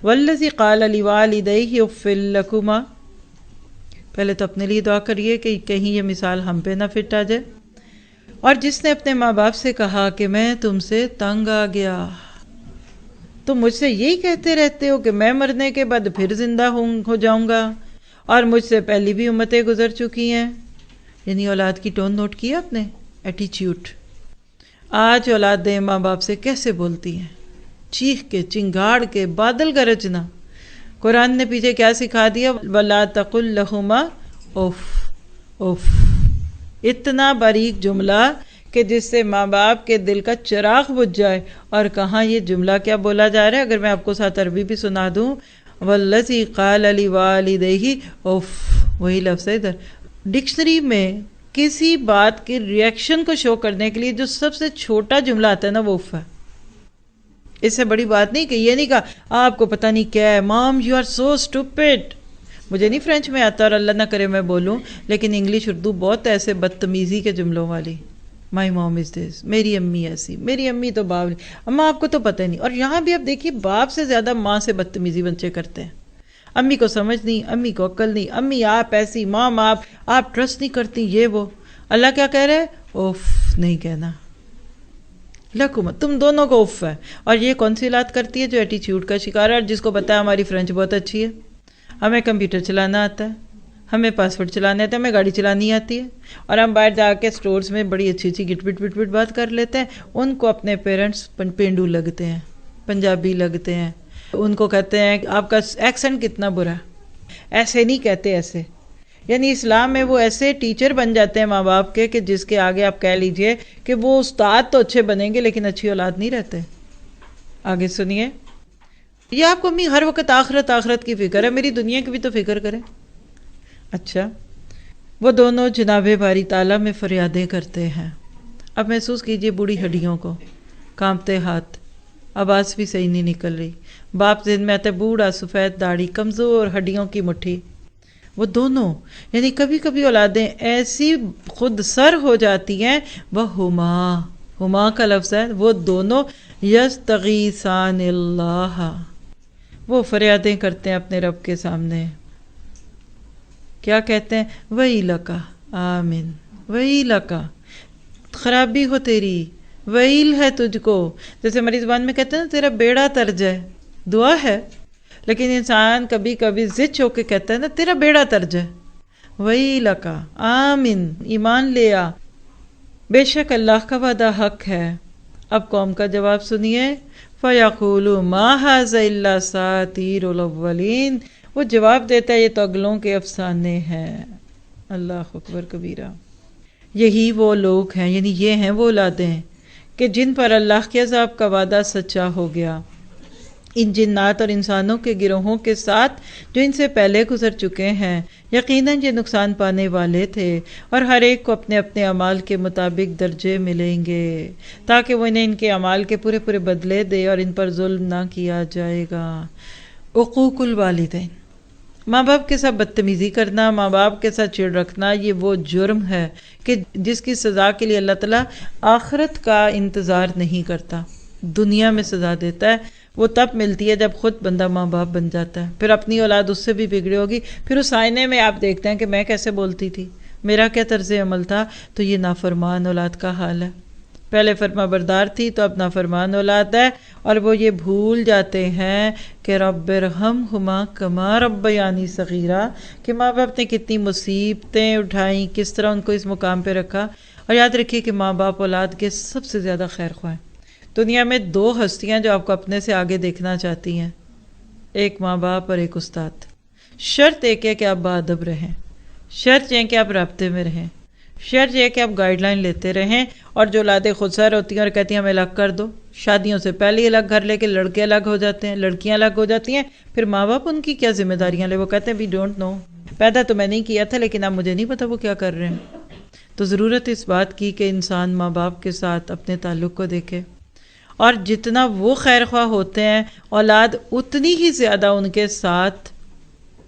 والذی قال لوالدیہ اف لکما، پہلے تو اپنے لیے دعا کریے کہ کہیں یہ مثال ہم پہ نہ فٹ آ جائے. اور جس نے اپنے ماں باپ سے کہا کہ میں تم سے تنگ آ گیا، تم مجھ سے یہی کہتے رہتے ہو کہ میں مرنے کے بعد پھر زندہ ہو جاؤں گا، اور مجھ سے پہلی بھی امتیں گزر چکی ہیں. یعنی اولاد کی ٹون نوٹ کیا اپنے ایٹیچیوڈ. آج اولادیں ماں باپ سے کیسے بولتی ہیں، چیخ کے، چنگاڑ کے، بادل گرجنا. قرآن نے پیچھے کیا سکھا دیا؟ وَلَا تَقُلْ لَهُمَا اُف. اف اتنا باریک جملہ کہ جس سے ماں باپ کے دل کا چراغ بجھ جائے. اور کہاں یہ جملہ کیا بولا جا رہا ہے؟ اگر میں آپ کو ساتھ عربی بھی سنا دوں، وَالَّذِي قَالَ لِوَالِدَيْهِ اُف، وہی لفظ ہے ادھر. ڈکشنری میں کسی بات کے ریئیکشن کو شو کرنے کے لیے جو سب سے چھوٹا جملہ آتا ہے نا، وہ اف ہے. اس سے بڑی بات نہیں کہ یہ نہیں کہا آپ کو پتہ نہیں کیا ہے، مام یو آر سو اسٹوپڈ. مجھے نہیں فرینچ میں آتا اور اللہ نہ کرے میں بولوں، لیکن انگلش اردو بہت ایسے بدتمیزی کے جملوں والی. مائی مام از دس، میری امی ایسی، میری امی تو باپ نہیں، اماں آپ کو تو پتہ نہیں. اور یہاں بھی آپ دیکھیے باپ سے زیادہ ماں سے بدتمیزی بچے کرتے ہیں. امی کو سمجھ نہیں، امی کو عقل نہیں، امی آپ ایسی، مام آپ ٹرسٹ نہیں کرتی، یہ وہ. اللہ کیا کہہ رہے؟ اوف نہیں کہنا، لکم تم دونوں کو اف ہے. اور یہ کون سی اولاد کرتی ہے جو ایٹیچیوڈ کا شکار ہے اور جس کو پتہ ہے ہماری فرینچ بہت اچھی ہے، ہمیں کمپیوٹر چلانا آتا ہے، ہمیں پاسورڈ چلانے آتا ہے، ہمیں گاڑی چلانی آتی ہے، اور ہم باہر جا کے سٹورز میں بڑی اچھی اچھی گٹ بٹ بٹ بٹ بات کر لیتے ہیں. ان کو اپنے پیرنٹس پینڈو لگتے ہیں، پنجابی لگتے ہیں. ان کو کہتے ہیں کہ آپ کا ایکسنٹ کتنا برا ہے، ایسے نہیں کہتے ایسے. یعنی اسلام میں وہ ایسے ٹیچر بن جاتے ہیں ماں باپ کے کہ جس کے آگے آپ کہہ لیجئے کہ وہ استاد تو اچھے بنیں گے لیکن اچھی اولاد نہیں رہتے. آگے سنیے. یہ آپ کو امی ہر وقت آخرت آخرت کی فکر ہے، میری دنیا کی بھی تو فکر کریں. اچھا، وہ دونوں جناب باری تعالیٰ میں فریادیں کرتے ہیں. اب محسوس کیجئے بوڑھی ہڈیوں کو، کانپتے ہاتھ، آواز بھی صحیح نہیں نکل رہی. باپ ذہن میں آتا ہے بوڑھا، سفید داڑھی، کمزور ہڈیوں کی مٹھی. وہ دونوں، یعنی کبھی کبھی اولادیں ایسی خود سر ہو جاتی ہیں. وہ ہما کا لفظ ہے، وہ دونوں یستغیثان اللہ، وہ فریادیں کرتے ہیں اپنے رب کے سامنے. کیا کہتے ہیں؟ ویلک آمین، ویلک خرابی ہو تیری، ویل ہے تجھ کو. جیسے ہماری زبان میں کہتے ہیں نا تیرا بیڑا ترج ہے، دعا ہے، لیکن انسان کبھی کبھی ضد ہو کے کہتا ہے نا تیرا بیڑا ترج ہے. ویلک آمین، ایمان لے آ، بے شک اللہ کا وعدہ حق ہے. اب قوم کا جواب سنیے. فَيَقُولُوا مَا هَذَا إِلَّا أَسَاطِيرُ الْأَوَّلِينَ، وہ جواب دیتا ہے یہ تو اگلوں کے افسانے ہیں. اللہ اکبر کبیرہ. یہی وہ لوگ ہیں، یعنی یہ ہیں وہ اولادیں کہ جن پر اللہ کے عذاب کا وعدہ سچا ہو گیا. ان جنات اور انسانوں کے گروہوں کے ساتھ جو ان سے پہلے گزر چکے ہیں، یقیناً یہ نقصان پانے والے تھے، اور ہر ایک کو اپنے اپنے اعمال کے مطابق درجے ملیں گے تاکہ وہ انہیں ان کے اعمال کے پورے پورے بدلے دے اور ان پر ظلم نہ کیا جائے گا. عقوق الوالدین، ماں باپ کے ساتھ بدتمیزی کرنا، ماں باپ کے ساتھ چڑ رکھنا، یہ وہ جرم ہے کہ جس کی سزا کے لیے اللہ تعالیٰ آخرت کا انتظار نہیں کرتا، دنیا میں سزا دیتا ہے. وہ تب ملتی ہے جب خود بندہ ماں باپ بن جاتا ہے. پھر اپنی اولاد اس سے بھی بگڑی ہوگی، پھر اس آئینے میں آپ دیکھتے ہیں کہ میں کیسے بولتی تھی، میرا کیا طرز عمل تھا. تو یہ نافرمان اولاد کا حال ہے. پہلے فرما بردار تھی تو اب نافرمان اولاد ہے، اور وہ یہ بھول جاتے ہیں کہ رب ارحمہما کما ربیانی صغیرا، کہ ماں باپ نے کتنی مصیبتیں اٹھائیں، کس طرح ان کو اس مقام پہ رکھا. اور یاد رکھیے کہ ماں باپ اولاد کے سب سے زیادہ خیر خواہ ہیں. دنیا میں دو ہستیاں جو آپ کو اپنے سے آگے دیکھنا چاہتی ہیں، ایک ماں باپ اور ایک استاد. شرط ایک ہے کہ آپ باادب رہیں، شرط یہ ہے کہ آپ رابطے میں رہیں، شرط یہ ہے کہ آپ گائیڈ لائن لیتے رہیں. اور جو اولادیں خود سر ہوتی ہیں اور کہتی ہیں ہمیں الگ کر دو، شادیوں سے پہلے الگ گھر لے کے لڑکے الگ ہو جاتے ہیں، لڑکیاں الگ ہو جاتی ہیں، پھر ماں باپ ان کی کیا ذمہ داریاں لے. وہ کہتے ہیں وی ڈونٹ نو، پیدا تو میں نہیں کیا تھا لیکن اب مجھے نہیں پتا وہ کیا کر رہے ہیں. تو ضرورت اس بات کی کہ انسان ماں باپ کے ساتھ اپنے تعلق کو دیکھے، اور جتنا وہ خیر خواہ ہوتے ہیں اولاد اتنی ہی زیادہ ان کے ساتھ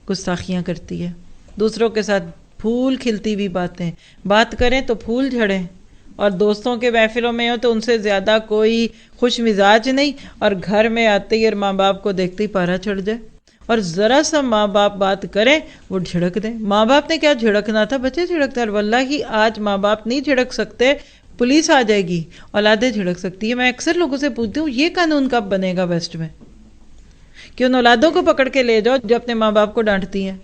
گستاخیاں کرتی ہے. دوسروں کے ساتھ پھول کھلتی ہوئی بات کریں تو پھول جھڑیں، اور دوستوں کے محفلوں میں ہو تو ان سے زیادہ کوئی خوش مزاج نہیں، اور گھر میں آتے ہی اور ماں باپ کو دیکھتے ہی پارا چڑھ جائے، اور ذرا سا ماں باپ بات کریں وہ جھڑک دیں۔ ماں باپ نے کیا جھڑکنا تھا، بچے جھڑکتے ہیں، اور واللہ ہی آج ماں باپ نہیں جھڑک سکتے، پولیس آ جائے گی، اولادیں جھڑک سکتی ہے۔ میں اکثر لوگوں سے پوچھتی ہوں یہ قانون کب بنے گا ویسٹ میں، کہ ان اولادوں کو پکڑ کے لے جاؤ جو اپنے ماں باپ کو ڈانٹتی ہیں،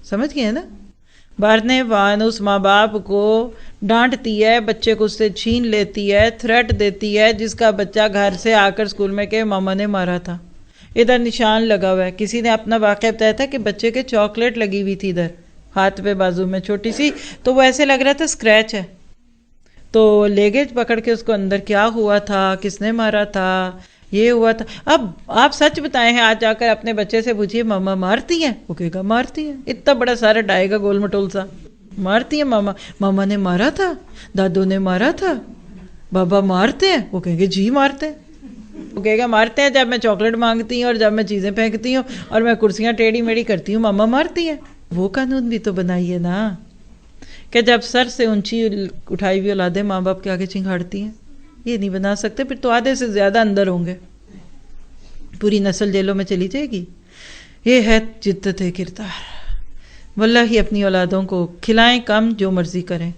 سمجھ گئے ہیں نا؟ بارنے وان اس ماں باپ کو ڈانٹتی ہے، بچے کو اس سے چھین لیتی ہے، تھریٹ دیتی ہے، جس کا بچہ گھر سے آ کر اسکول میں کہ ماما نے مارا تھا، ادھر نشان لگا ہوا ہے۔ کسی نے اپنا واقعہ بتایا تھا کہ بچے کے چاکلیٹ لگی ہوئی تھی ادھر ہاتھ پہ بازو میں چھوٹی سی، تو وہ ایسے لگ رہا تھا اسکریچ ہے، تو لے گئے پکڑ کے اس کو اندر، کیا ہوا تھا، کس نے مارا تھا، یہ ہوا تھا۔ اب آپ سچ بتائیں ہیں، آج جا کر اپنے بچے سے پوچھئے ماما مارتی ہیں، وہ کہے گا مارتی ہیں، اتنا بڑا سارا ڈائے گا گول مٹول سا، مارتی ہیں ماما، ماما نے مارا تھا، دادو نے مارا تھا، بابا مارتے ہیں، وہ کہیں گے جی مارتے ہیں، وہ کہے گا مارتے ہیں جب میں چاکلیٹ مانگتی ہوں اور جب میں چیزیں پھینکتی ہوں اور میں کرسیاں ٹیڑھی میڑھی کرتی ہوں، ماما مارتی ہیں۔ وہ قانون بھی تو بنائیے نا، کہ جب سر سے اونچی اٹھائی ہوئی اولادیں ماں باپ کے آگے چنگھاڑتی ہیں، یہ نہیں بنا سکتے، پھر تو آدھے سے زیادہ اندر ہوں گے، پوری نسل جیلوں میں چلی جائے گی۔ یہ ہے جدت کردار۔ واللہ ہی اپنی اولادوں کو کھلائیں کم، جو مرضی کریں،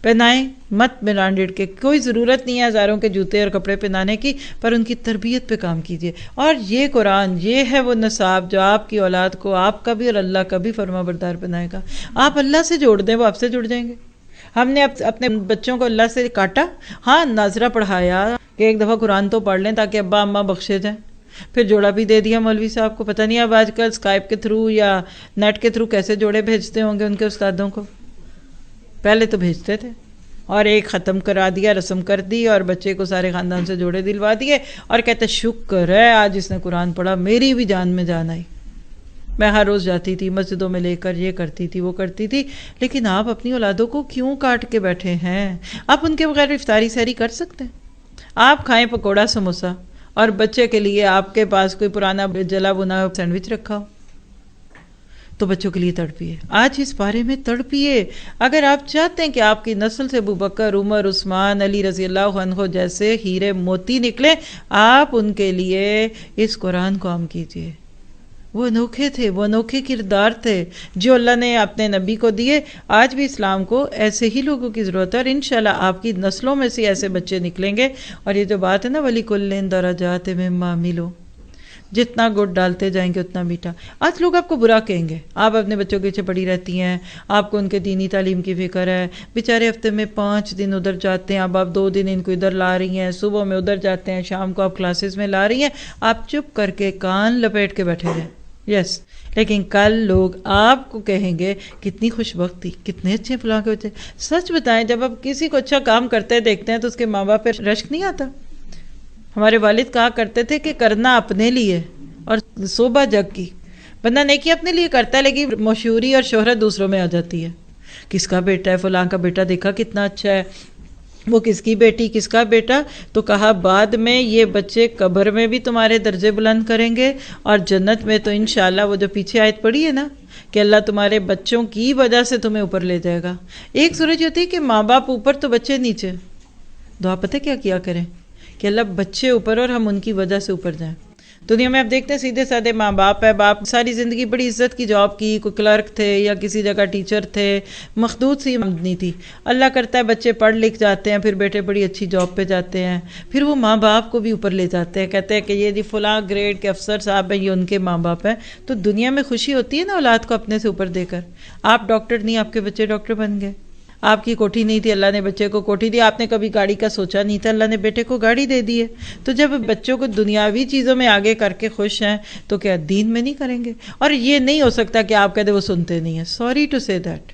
پہنائیں مت برانڈڈ کے، کوئی ضرورت نہیں ہے ہزاروں کے جوتے اور کپڑے پہنانے کی، پر ان کی تربیت پہ کام کیجیے۔ اور یہ قرآن، یہ ہے وہ نصاب جو آپ کی اولاد کو آپ کا بھی اور اللہ کا بھی فرما بردار بنائے گا۔ آپ اللہ سے جوڑ دیں، وہ آپ سے جڑ جائیں گے۔ ہم نے اپنے بچوں کو اللہ سے کاٹا، ہاں ناظرہ پڑھایا کہ ایک دفعہ قرآن تو پڑھ لیں تاکہ ابا اماں بخشے جائیں، پھر جوڑا بھی دے دیا مولوی صاحب کو، پتہ نہیں اب آج کل اسکائپ کے تھرو یا نیٹ کے تھرو کیسے جوڑے بھیجتے ہوں گے ان کے استادوں کو، پہلے تو بھیجتے تھے، اور ایک ختم کرا دیا، رسم کر دی، اور بچے کو سارے خاندان سے جوڑے دلوا دیے، اور کہتے شکر ہے آج اس نے قرآن پڑھا، میری بھی جان میں جان آئی، میں ہر روز جاتی تھی مسجدوں میں لے کر، یہ کرتی تھی وہ کرتی تھی۔ لیکن آپ اپنی اولادوں کو کیوں کاٹ کے بیٹھے ہیں؟ آپ ان کے بغیر افطاری سحری کر سکتے ہیں؟ آپ کھائیں پکوڑا سموسا، اور بچے کے لیے آپ کے پاس کوئی پرانا جلا بنا سینڈوچ رکھا ہو تو بچوں کے لیے تڑپیے، آج اس بارے میں تڑپیے۔ اگر آپ چاہتے ہیں کہ آپ کی نسل سے ابوبکر، عمر، عثمان، علی رضی اللہ عنہ جیسے ہیرے موتی نکلے، آپ ان کے لیے اس قرآن کو عام کیجیے۔ وہ انوکھے تھے، وہ انوکھے کردار تھے جو اللہ نے اپنے نبی کو دیے۔ آج بھی اسلام کو ایسے ہی لوگوں کی ضرورت ہے، اور انشاءاللہ آپ کی نسلوں میں سے ایسے بچے نکلیں گے۔ اور یہ جو بات ہے نا وَلِكُلٍّ دَرَجَاتٍ مِّمَّا عَمِلُوا، جتنا گڑ ڈالتے جائیں گے اتنا میٹھا۔ آج لوگ آپ کو برا کہیں گے، آپ اپنے بچوں کے پیچھے پڑی رہتی ہیں، آپ کو ان کے دینی تعلیم کی فکر ہے، بیچارے ہفتے میں 5 دن ادھر جاتے ہیں، اب آپ 2 دن ان کو ادھر لا رہی ہیں، صبح میں ادھر جاتے ہیں، شام کو آپ کلاسز میں لا رہی ہیں، آپ چپ کر کے کان لپیٹ کے بیٹھے رہیں۔ یس، لیکن کل لوگ آپ کو کہیں گے کتنی خوش بختی، کتنے اچھے فلاں کے بچے۔ سچ بتائیں، جب آپ کسی کو اچھا کام کرتے دیکھتے ہیں تو اس کے ماں باپ پہ رشک نہیں آتا؟ ہمارے والد کہا کرتے تھے کہ کرنا اپنے لیے اور صوبہ جگ کی، بندہ نیکی اپنے لیے کرتا ہے لیکن مشہوری اور شہرت دوسروں میں آ جاتی ہے۔ کس کا بیٹا ہے، فلاں کا بیٹا دیکھا کتنا اچھا ہے، وہ کس کی بیٹی، کس کا بیٹا، تو کہا بعد میں یہ بچے قبر میں بھی تمہارے درجے بلند کریں گے، اور جنت میں تو انشاءاللہ وہ جو پیچھے آیت پڑھی ہے نا کہ اللہ تمہارے بچوں کی وجہ سے تمہیں اوپر لے جائے گا۔ ایک صورت ہوتی ہے کہ ماں باپ اوپر تو بچے نیچے، دعا پتہ کیا کریں کہ اللہ بچے اوپر اور ہم ان کی وجہ سے اوپر جائیں۔ دنیا میں آپ دیکھتے ہیں سیدھے سادے ماں باپ ہے، باپ ساری زندگی بڑی عزت کی جاب کی، کوئی کلرک تھے یا کسی جگہ ٹیچر تھے، مخدود سی آمدنی تھی، اللہ کرتا ہے بچے پڑھ لکھ جاتے ہیں، پھر بیٹے بڑی اچھی جاب پہ جاتے ہیں، پھر وہ ماں باپ کو بھی اوپر لے جاتے ہیں، کہتے ہیں کہ یہ جی فلاں گریڈ کے افسر صاحب ہیں، یہ ان کے ماں باپ ہیں۔ تو دنیا میں خوشی ہوتی ہے نا اولاد کو اپنے سے اوپر دے کر۔ آپ ڈاکٹر نہیں، آپ کے بچے ڈاکٹر بن گئے، آپ کی کوٹھی نہیں تھی، اللہ نے بچے کو کوٹھی دی، آپ نے کبھی گاڑی کا سوچا نہیں تھا، اللہ نے بیٹے کو گاڑی دے دی ہے۔ تو جب بچوں کو دنیاوی چیزوں میں آگے کر کے خوش ہیں تو کیا دین میں نہیں کریں گے؟ اور یہ نہیں ہو سکتا کہ آپ کہتے وہ سنتے نہیں ہیں، سوری ٹو سے دیٹ۔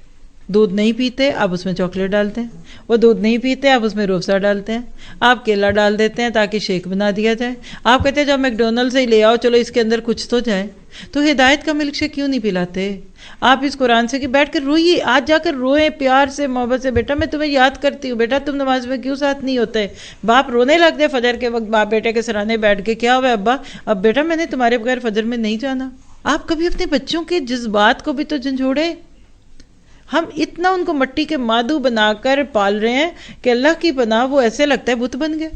دودھ نہیں پیتے، آپ اس میں چاکلیٹ ڈالتے ہیں، وہ دودھ نہیں پیتے، آپ اس میں روح افزا ڈالتے ہیں، آپ کیلا ڈال دیتے ہیں تاکہ شیک بنا دیا جائے، آپ کہتے ہیں جب میکڈونلڈ سے ہی لے آؤ چلو اس کے اندر کچھ تو جائے، تو ہدایت کا ملک شیک کیوں نہیں پلاتے؟ آپ اس قرآن سے کہ بیٹھ کر روئیے، آج جا کر روئیں پیار سے محبت سے، بیٹا میں تمہیں یاد کرتی ہوں، بیٹا تم نماز میں کیوں ساتھ نہیں ہوتے؟ باپ رونے لگ دے فجر کے وقت، باپ بیٹے کے سرانے بیٹھ کے، کیا ہوا ابا؟ اب بیٹا میں نے تمہارے بغیر فجر میں نہیں جانا۔ آپ کبھی اپنے بچوں کے جذبات کو بھی تو جھنجھوڑے۔ ہم اتنا ان کو مٹی کے مادو بنا کر پال رہے ہیں کہ اللہ کی پناہ وہ ایسے لگتا ہے بت بن گئے.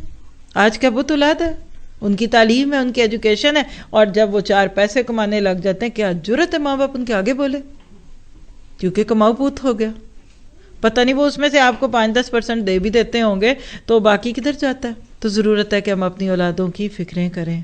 آج کیا بت اولاد ہے؟ ان کی تعلیم ہے، ان کی ایجوکیشن ہے، اور جب وہ 4 پیسے کمانے لگ جاتے ہیں کیا جرت ہے ماں باپ ان کے آگے بولے، کیونکہ کماؤ پوت ہو گیا. پتہ نہیں وہ اس میں سے آپ کو 5-10% دے بھی دیتے ہوں گے تو باقی کدھر جاتا ہے. تو ضرورت ہے کہ ہم اپنی اولادوں کی فکریں کریں.